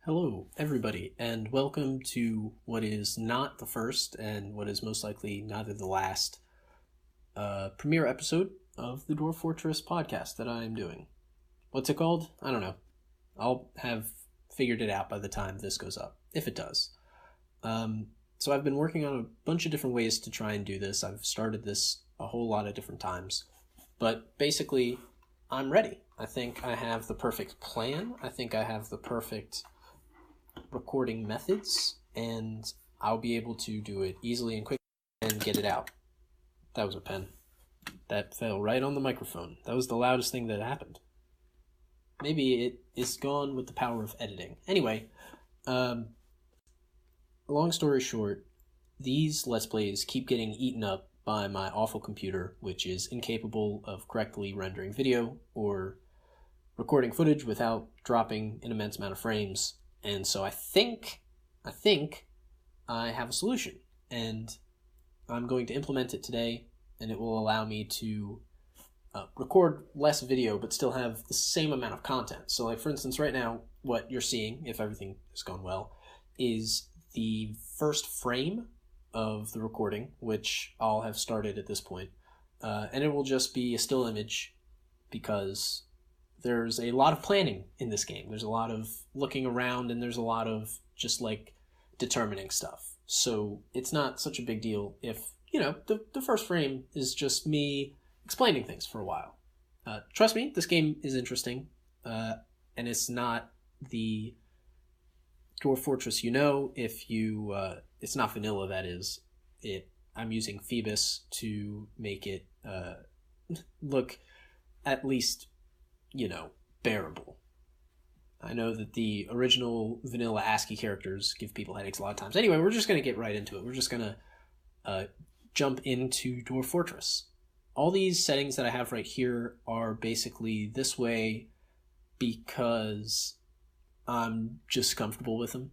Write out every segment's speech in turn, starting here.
Hello, everybody, and welcome to what is not the first and what is most likely neither the last premiere episode of the Dwarf Fortress podcast that I am doing. What's it called? I don't know. I'll have figured it out by the time this goes up, if it does. So I've been working on a bunch of different ways to try and do this. I've started this a whole lot of different times, but basically, I'm ready. I think I have the perfect plan. I think I have the perfect recording methods, and I'll be able to do it easily and quickly and get it out. That was a pen. That fell right on the microphone. That was the loudest thing that happened. Maybe it is gone with the power of editing. Anyway, long story short, these Let's Plays keep getting eaten up by my awful computer, which is incapable of correctly rendering video or recording footage without dropping an immense amount of frames. And so I think I have a solution, and I'm going to implement it today, and it will allow me to record less video but still have the same amount of content. So like, for instance, right now, what you're seeing, if everything has gone well, is the first frame of the recording, which I'll have started at this point, and it will just be a still image because there's a lot of planning in this game. There's a lot of looking around, and there's a lot of just like determining stuff. So it's not such a big deal if, the first frame is just me explaining things for a while. Trust me, this game is interesting, and it's not the Dwarf Fortress if you, it's not vanilla, that is. I'm using Phoebus to make it look at least bearable. I know that the original vanilla ASCII characters give people headaches a lot of times. Anyway, we're just going to get right into it. We're just going to jump into Dwarf Fortress. All these settings that I have right here are basically this way because I'm just comfortable with them.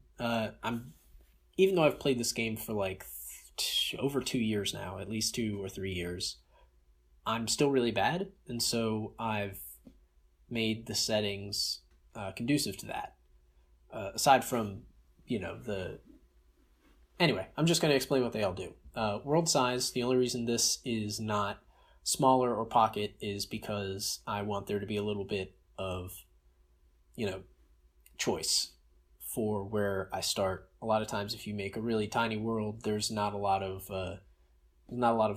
Even though I've played this game for like over 2 years now, at least 2 or 3 years, I'm still really bad, and so I've made the settings conducive to that. Aside from, Anyway, I'm just going to explain what they all do. World size, the only reason this is not smaller or pocket is because I want there to be a little bit of, choice for where I start. A lot of times if you make a really tiny world, there's not a lot of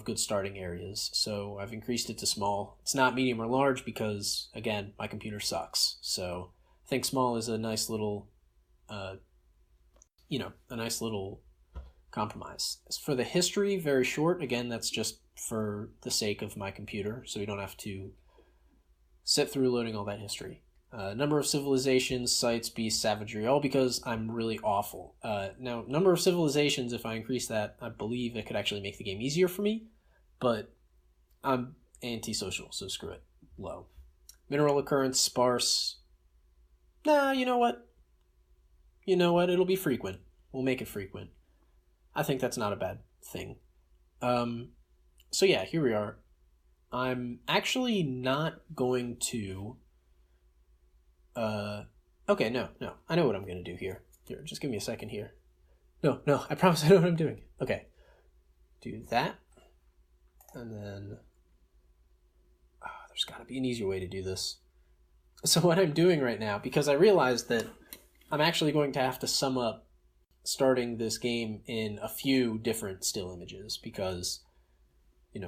good starting areas, so I've increased it to small. It's not medium or large because, again, my computer sucks. So I think small is a nice little, compromise. As for the history, very short. Again, that's just for the sake of my computer, so we don't have to sit through loading all that history. Number of civilizations, sites, beasts, savagery, all because I'm really awful. Now, number of civilizations, if I increase that, I believe it could actually make the game easier for me, but I'm antisocial, so screw it. Low. Mineral occurrence, sparse. Nah, you know what? It'll be frequent. We'll make it frequent. I think that's not a bad thing. So yeah, here we are. I'm actually not going to... Okay, no. I know what I'm going to do here. Here, just give me a second here. No, I promise I know what I'm doing. Okay. Do that. And then... there's got to be an easier way to do this. So what I'm doing right now, because I realized that I'm actually going to have to sum up starting this game in a few different still images, because,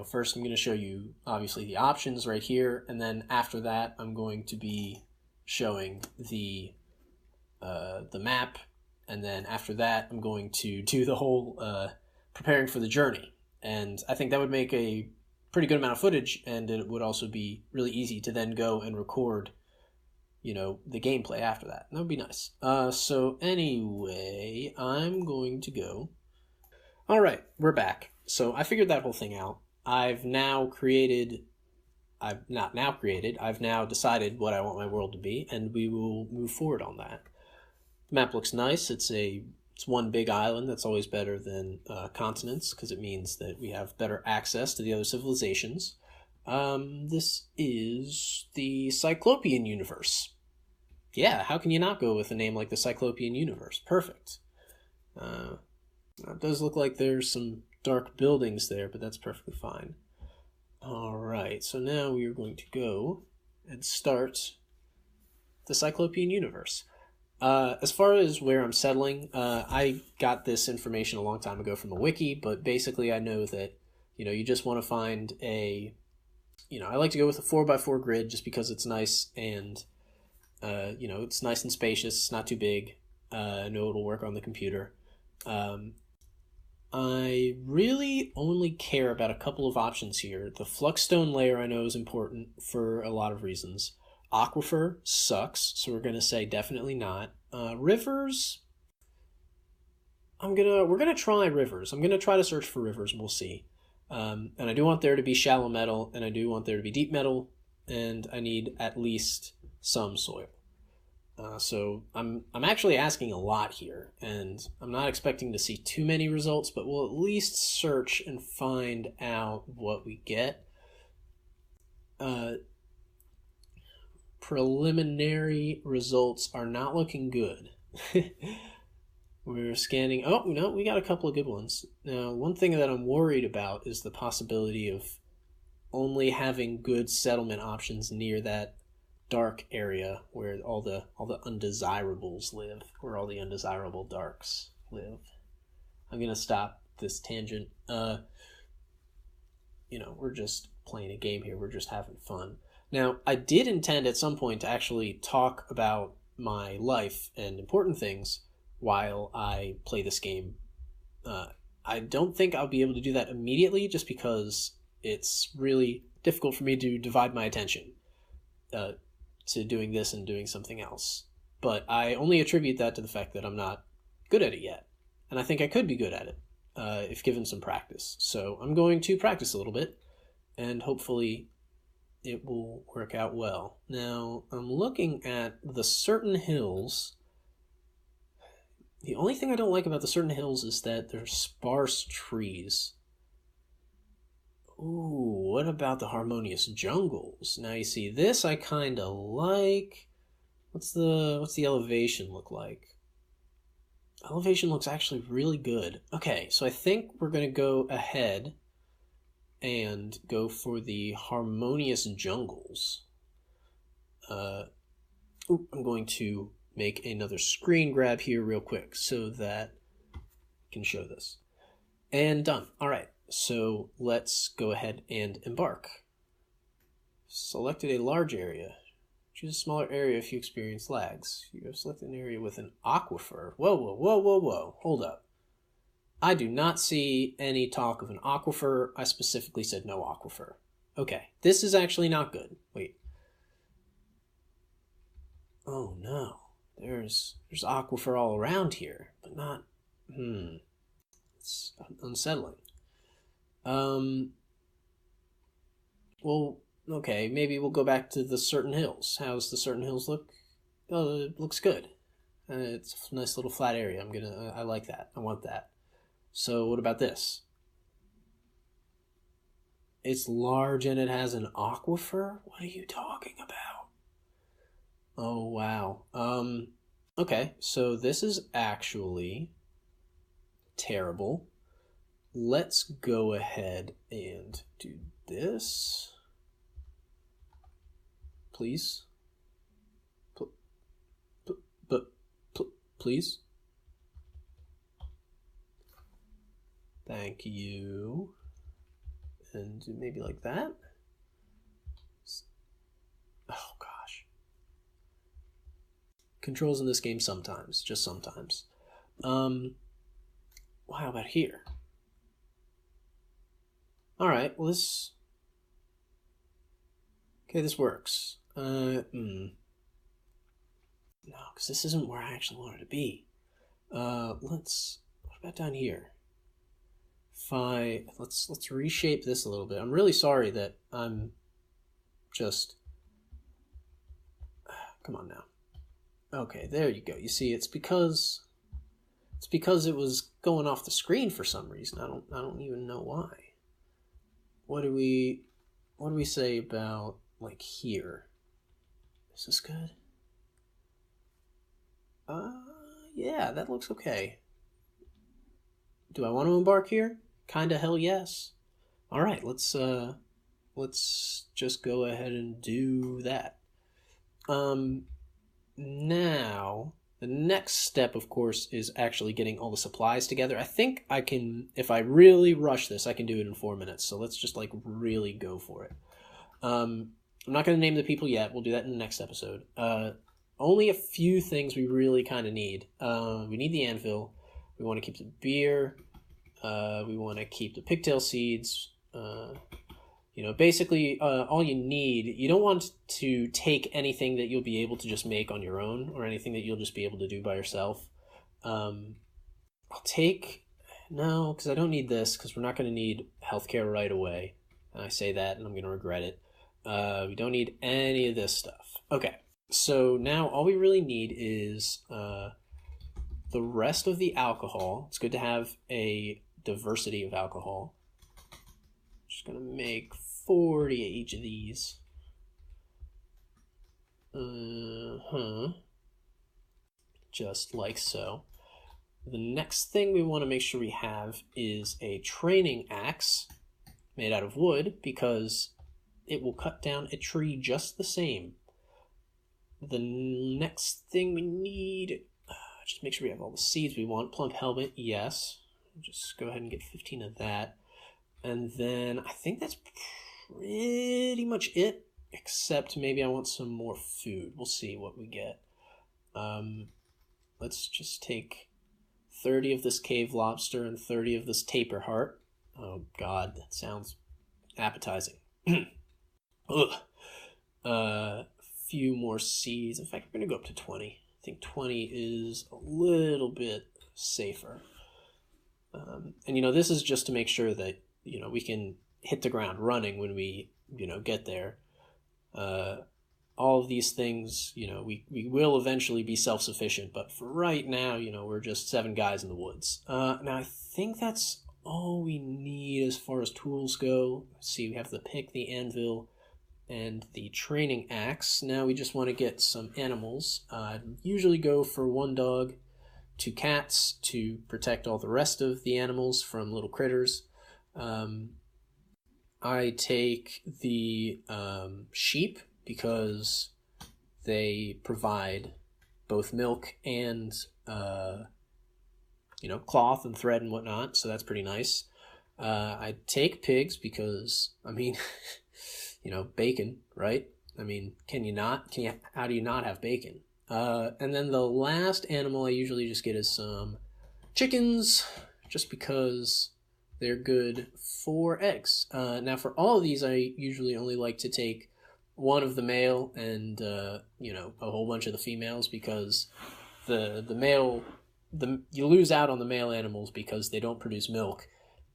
first I'm going to show you, obviously, the options right here, and then after that I'm going to be showing the map, and then after that I'm going to do the whole preparing for the journey. And I think that would make a pretty good amount of footage, and it would also be really easy to then go and record the gameplay after that. That would be nice. So anyway, I'm going to go. Alright, we're back. So I figured that whole thing out. I've now decided what I want my world to be, and we will move forward on that. The map looks nice. It's one big island. That's always better than continents, because it means that we have better access to the other civilizations. This is the Cyclopean universe. Yeah, how can you not go with a name like the Cyclopean Universe? Perfect. It does look like there's some dark buildings there, but that's perfectly fine. Alright, so now we are going to go and start the Cyclopean Universe. As far as where I'm settling, I got this information a long time ago from the wiki, but basically I know that, you just want to find I like to go with a 4x4 grid just because it's nice and, it's nice and spacious, it's not too big. I know it'll work on the computer. I really only care about a couple of options here. The Fluxstone layer I know is important for a lot of reasons. Aquifer sucks, so we're gonna say definitely not. Rivers, we're gonna try rivers. I'm gonna try to search for rivers, and we'll see. And I do want there to be shallow metal, and I do want there to be deep metal, and I need at least some soil. So I'm actually asking a lot here, and I'm not expecting to see too many results, but we'll at least search and find out what we get. Preliminary results are not looking good. We're scanning. Oh, no, we got a couple of good ones. Now, one thing that I'm worried about is the possibility of only having good settlement options near that dark area where all the undesirables live, where all the undesirable darks live. I'm gonna stop this tangent. We're just playing a game here. We're just having fun. Now, I did intend at some point to actually talk about my life and important things while I play this game. I don't think I'll be able to do that immediately just because it's really difficult for me to divide my attention to doing this and doing something else. But I only attribute that to the fact that I'm not good at it yet. And I think I could be good at it if given some practice. So I'm going to practice a little bit, and hopefully it will work out well. Now, I'm looking at the certain hills. The only thing I don't like about the certain hills is that they're sparse trees. Ooh, what about the harmonious jungles? Now you see this I kinda like. What's the elevation look like? Elevation looks actually really good. Okay, so I think we're gonna go ahead and go for the harmonious jungles. I'm going to make another screen grab here real quick so that I can show this. And done. All right, so let's go ahead and embark. Selected a large area. Choose a smaller area if you experience lags. You have selected an area with an aquifer. Whoa, whoa, whoa, whoa, whoa. Hold up. I do not see any talk of an aquifer. I specifically said no aquifer. Okay, this is actually not good. Wait. Oh no. There's aquifer all around here, but not... It's unsettling. Well, okay, maybe we'll go back to the certain hills. How's the certain hills look? Oh, it looks good. It's a nice little flat area. I like that. I want that. So what about this? It's large and it has an aquifer? What are you talking about? Oh, wow. Okay, so this is actually terrible. Let's go ahead and do this. Please. Please. Thank you. And maybe like that. Oh, gosh. Controls in this game sometimes, just sometimes. Well, how about here? All right, well, this... Okay, this works. No, because this isn't where I actually wanted to be. What about down here? Let's reshape this a little bit. I'm really sorry that I'm just... Come on now. Okay, there you go. You see, it's because it was going off the screen for some reason. I don't even know why. What do we say about like here? Is this good? Yeah, that looks okay. Do I want to embark here? Kinda hell yes. All right, let's just go ahead and do that. Now the next step, of course, is actually getting all the supplies together. I think I can, if I really rush this, I can do it in 4 minutes. So let's just like really go for it. I'm not going to name the people yet. We'll do that in the next episode. Only a few things we really kind of need. We need the anvil. We want to keep the beer. We want to keep the pigtail seeds. Basically, all you need, you don't want to take anything that you'll be able to just make on your own or anything that you'll just be able to do by yourself. I'll take, no, because I don't need this, because we're not going to need healthcare right away. And I say that and I'm going to regret it. We don't need any of this stuff. Okay, so now all we really need is the rest of the alcohol. It's good to have a diversity of alcohol. Just going to make 40 of each of these. Just like so. The next thing we want to make sure we have is a training axe made out of wood, because it will cut down a tree just the same. The next thing we need, just make sure we have all the seeds we want. Plump helmet, yes. Just go ahead and get 15 of that. And then I think that's pretty much it, except maybe I want some more food. We'll see what we get. Let's just take 30 of this cave lobster and 30 of this tapir heart. Oh God, that sounds appetizing. Ugh. Few more seeds. In fact, we're going to go up to 20. I think 20 is a little bit safer. And this is just to make sure that we can hit the ground running when we get there. All of these things, we will eventually be self-sufficient, but for right now, we're just 7 guys in the woods. Now I think that's all we need as far as tools go. Let's see, we have the pick, the anvil, and the training axe. Now we just want to get some animals. Usually go for 1 dog, 2 cats to protect all the rest of the animals from little critters. I take the sheep because they provide both milk and cloth and thread and whatnot, so that's pretty nice. I take pigs because bacon, right? How do you not have bacon? And then the last animal I usually just get is some chickens, just because they're good for eggs. Now for all of these, I usually only like to take one of the male and a whole bunch of the females, because you lose out on the male animals because they don't produce milk,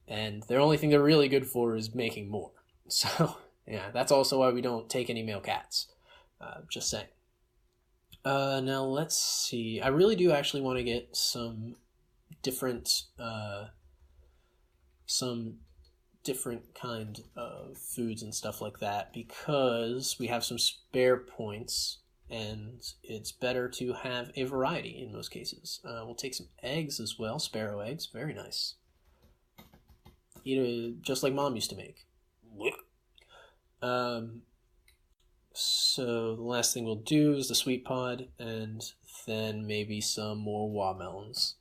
and the only thing they're really good for is making more. So yeah, that's also why we don't take any male cats. Just saying. Now let's see. I really do actually want to get some different kind of foods and stuff like that, because we have some spare points and it's better to have a variety in most cases. We'll take some eggs as well, sparrow eggs, very nice. Just like Mom used to make. So the last thing we'll do is the sweet pod, and then maybe some more watermelons.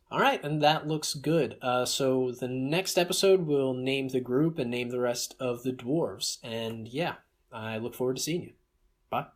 All right, and that looks good. So the next episode, we'll name the group and name the rest of the dwarves. And yeah, I look forward to seeing you. Bye.